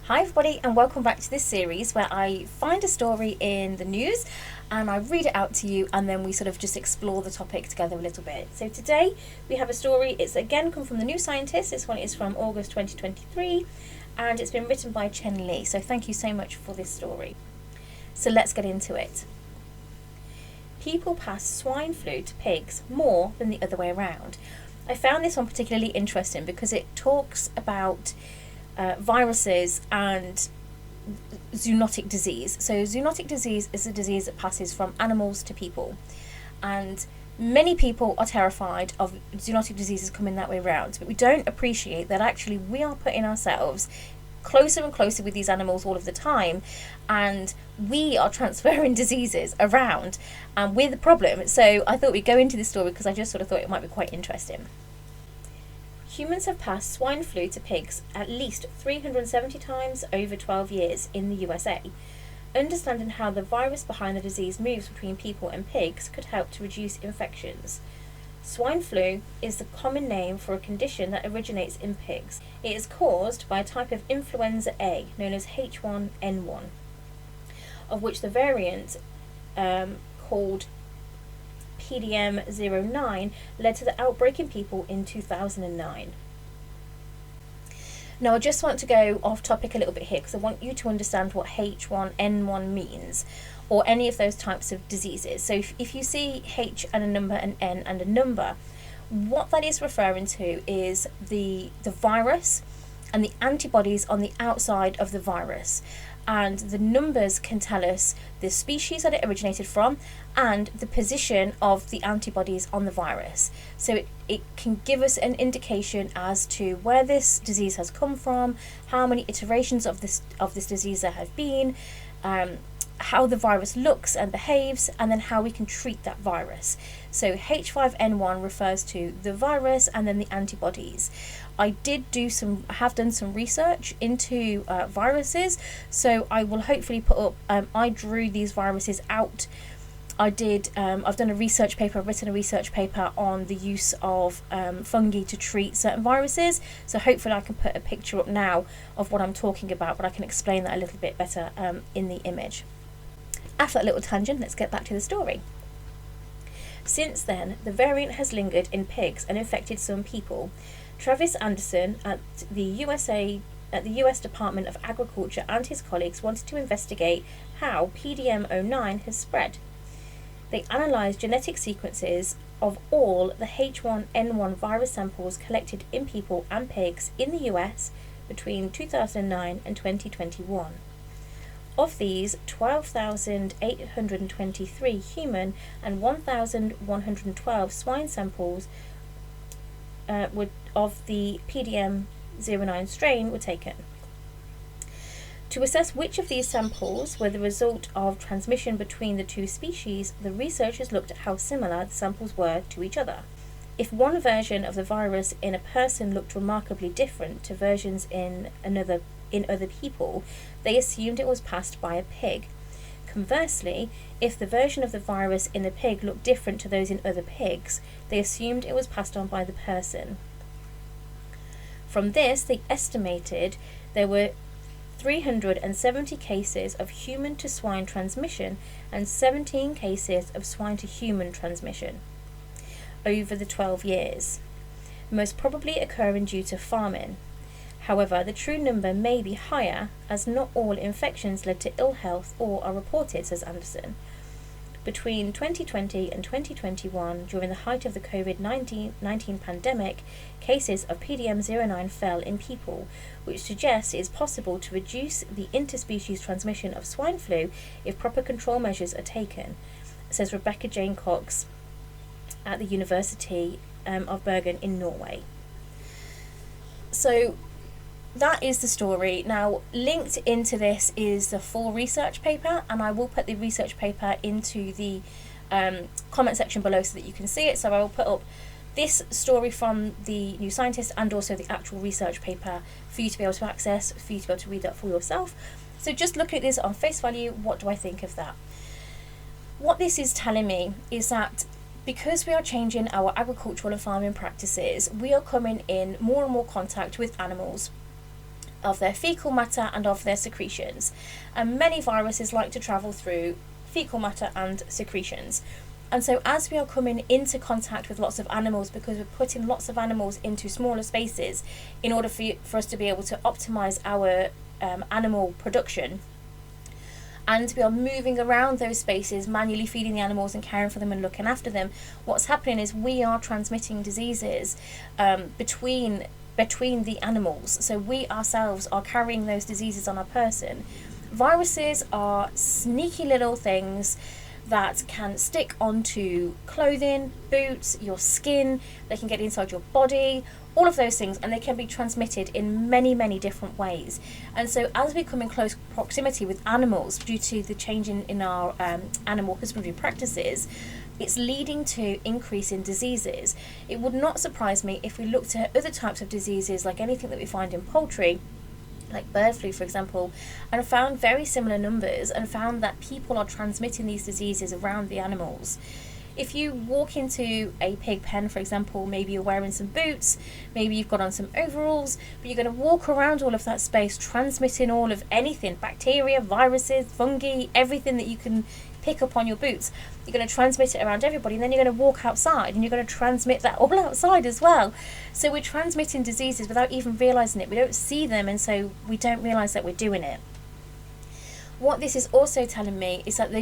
Hi everybody, and welcome back to this series where I find a story in the news and I read it out to you, and then we sort of just explore the topic together a little bit. So today we have a story. It's again come from the New Scientist. This one is from August 2023 and it's been written by Chen Li. So thank you so much for this story. So let's get into it. People pass swine flu to pigs more than the other way around. I found this one particularly interesting because it talks about viruses and zoonotic disease. So zoonotic disease is a disease that passes from animals to people, and many people are terrified of zoonotic diseases coming that way around, but we don't appreciate that actually we are putting ourselves closer and closer with these animals all of the time, and we are transferring diseases around, and we're the problem. So I thought we'd go into this story because I just sort of thought it might be quite interesting. Humans have passed swine flu to pigs at least 370 times over 12 years in the USA. Understanding how the virus behind the disease moves between people and pigs could help to reduce infections. Swine flu is the common name for a condition that originates in pigs. It is caused by a type of influenza A known as H1N1, of which the variant called PDM09 led to the outbreak in people in 2009. Now I just want to go off topic a little bit here because I want you to understand what H1N1 means, or any of those types of diseases. So if you see H and a number, and N and a number, what that is referring to is the virus and the antibodies on the outside of the virus. And the numbers can tell us the species that it originated from and the position of the antibodies on the virus. So it can give us an indication as to where this disease has come from, how many iterations of this disease there have been, how the virus looks and behaves, and then how we can treat that virus. So H5N1 refers to the virus and then the antibodies. I have done some research into viruses, so I will hopefully put up, I drew these viruses out. I've done a research paper, I've written a research paper on the use of fungi to treat certain viruses, so hopefully I can put a picture up now of what I'm talking about, but I can explain that a little bit better in the image. After that little tangent, let's get back to the story. Since then, the variant has lingered in pigs and infected some people. Travis Anderson at the US Department of Agriculture and his colleagues wanted to investigate how PDM09 has spread. They analysed genetic sequences of all the H1N1 virus samples collected in people and pigs in the US between 2009 and 2021. Of these, 12,823 human and 1,112 swine samples of the PDM09 strain were taken. To assess which of these samples were the result of transmission between the two species, the researchers looked at how similar the samples were to each other. If one version of the virus in a person looked remarkably different to versions in other people, they assumed it was passed by a pig. Conversely, if the version of the virus in the pig looked different to those in other pigs, they assumed it was passed on by the person. From this, they estimated there were 370 cases of human to swine transmission and 17 cases of swine to human transmission over the 12 years, most probably occurring due to farming. However, the true number may be higher, as not all infections led to ill health or are reported, says Anderson. Between 2020 and 2021, during the height of the COVID-19 pandemic, cases of PDM09 fell in people, which suggests it is possible to reduce the interspecies transmission of swine flu if proper control measures are taken, says Rebecca Jane Cox at the University of Bergen in Norway. So that is the story. Now, linked into this is the full research paper, and I will put the research paper into the comment section below so that you can see it. So I will put up this story from the New Scientist and also the actual research paper for you to be able to access, for you to be able to read that for yourself. So just looking at this on face value, what do I think of that? What this is telling me is that because we are changing our agricultural and farming practices, we are coming in more and more contact with animals. of their fecal matter and of their secretions. And many viruses like to travel through fecal matter and secretions. And so as we are coming into contact with lots of animals, because we're putting lots of animals into smaller spaces in order for us to be able to optimize our animal production, and we are moving around those spaces, manually feeding the animals and caring for them and looking after them, what's happening is we are transmitting diseases between the animals. So we ourselves are carrying those diseases on our person. Viruses are sneaky little things that can stick onto clothing, boots, your skin, they can get inside your body, all of those things, and they can be transmitted in many, many different ways. And so as we come in close proximity with animals due to the change in our animal husbandry practices, it's leading to increase in diseases. It would not surprise me if we looked at other types of diseases, like anything that we find in poultry, like bird flu, for example, and found very similar numbers, and found that people are transmitting these diseases around the animals. If you walk into a pig pen, for example, maybe you're wearing some boots, maybe you've got on some overalls, but you're going to walk around all of that space transmitting all of anything, bacteria, viruses, fungi, everything that you can pick up on your boots. You're going to transmit it around everybody, and then you're going to walk outside and you're going to transmit that all outside as well. So we're transmitting diseases without even realising it. We don't see them, and so we don't realise that we're doing it. What this is also telling me is that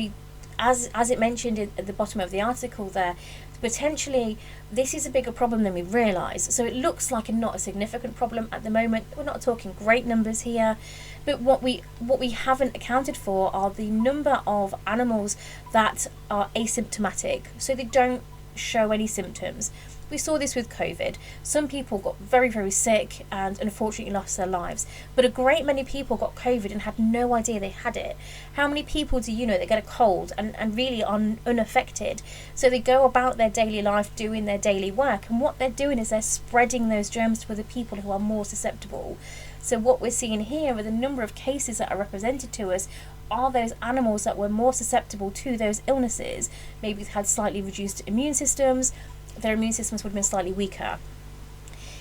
as it mentioned at the bottom of the article there, potentially this is a bigger problem than we realise. So it looks like not a significant problem at the moment. We're not talking great numbers here, but what we haven't accounted for are the number of animals that are asymptomatic, so they don't show any symptoms. We saw this with COVID. Some people got very, very sick and unfortunately lost their lives. But a great many people got COVID and had no idea they had it. How many people do you know that get a cold and really are unaffected? So they go about their daily life doing their daily work, and what they're doing is they're spreading those germs to other people who are more susceptible. So what we're seeing here are the number of cases that are represented to us are those animals that were more susceptible to those illnesses. Maybe had slightly reduced immune systems, their immune systems would have been slightly weaker.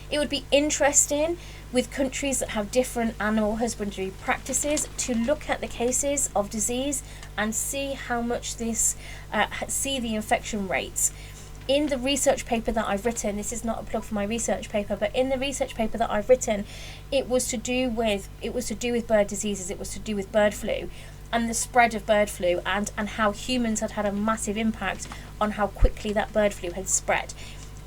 It would be interesting with countries that have different animal husbandry practices to look at the cases of disease and see how much see the infection rates. In the research paper that I've written, this is not a plug for my research paper, but in the research paper that I've written, it was to do with bird diseases, it was to do with bird flu and the spread of bird flu, and how humans had a massive impact on how quickly that bird flu had spread.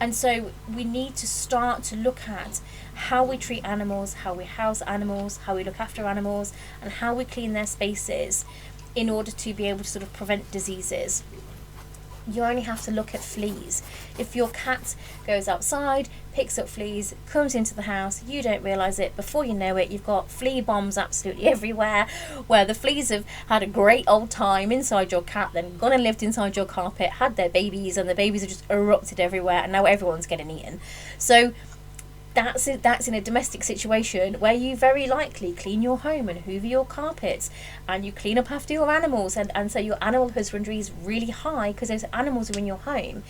And so we need to start to look at how we treat animals, how we house animals, how we look after animals, and how we clean their spaces in order to be able to sort of prevent diseases. You only have to look at fleas. If your cat goes outside, picks up fleas, comes into the house, you don't realise it, before you know it, you've got flea bombs absolutely everywhere, where the fleas have had a great old time inside your cat, then gone and lived inside your carpet, had their babies, and the babies have just erupted everywhere, and now everyone's getting eaten. So that's in a domestic situation where you very likely clean your home and hoover your carpets and you clean up after your animals, and so your animal husbandry is really high because those animals are in your home.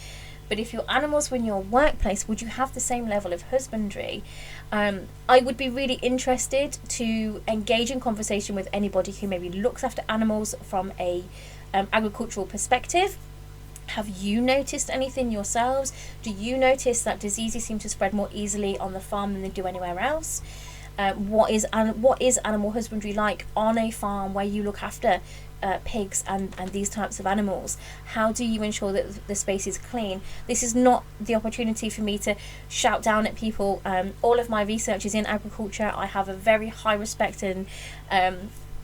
But if your animals were in your workplace, would you have the same level of husbandry? I would be really interested to engage in conversation with anybody who maybe looks after animals from a agricultural perspective. Have you noticed anything yourselves? Do you notice that diseases seem to spread more easily on the farm than they do anywhere else? What is animal husbandry like on a farm where you look after pigs and these types of animals? How do you ensure that the space is clean? This is not the opportunity for me to shout down at people. All of my research is in agriculture. I have a very high respect and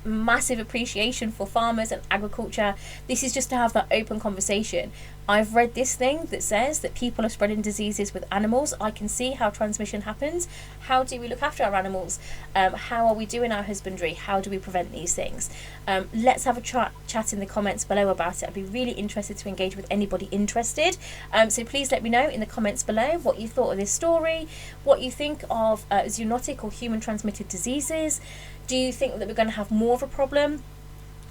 massive appreciation for farmers and agriculture. This is just to have that open conversation. I've read this thing that says that people are spreading diseases with animals. I can see how transmission happens. How do we look after our animals? How are we doing our husbandry? How do we prevent these things? Let's have a chat in the comments below about it. I'd be really interested to engage with anybody interested. So please let me know in the comments below what you thought of this story, what you think of zoonotic or human transmitted diseases. Do you think that we're going to have more of a problem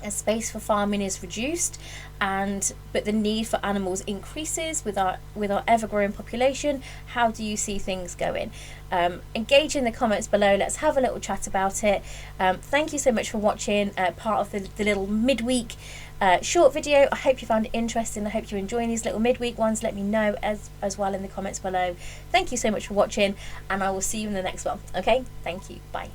as space for farming is reduced, but the need for animals increases with our ever growing population. How do you see things going? Engage in the comments below. Let's have a little chat about it. Thank you so much for watching part of the little midweek short video. I hope you found it interesting. I hope you're enjoying these little midweek ones. Let me know as well in the comments below. Thank you so much for watching, and I will see you in the next one. Okay, thank you. Bye.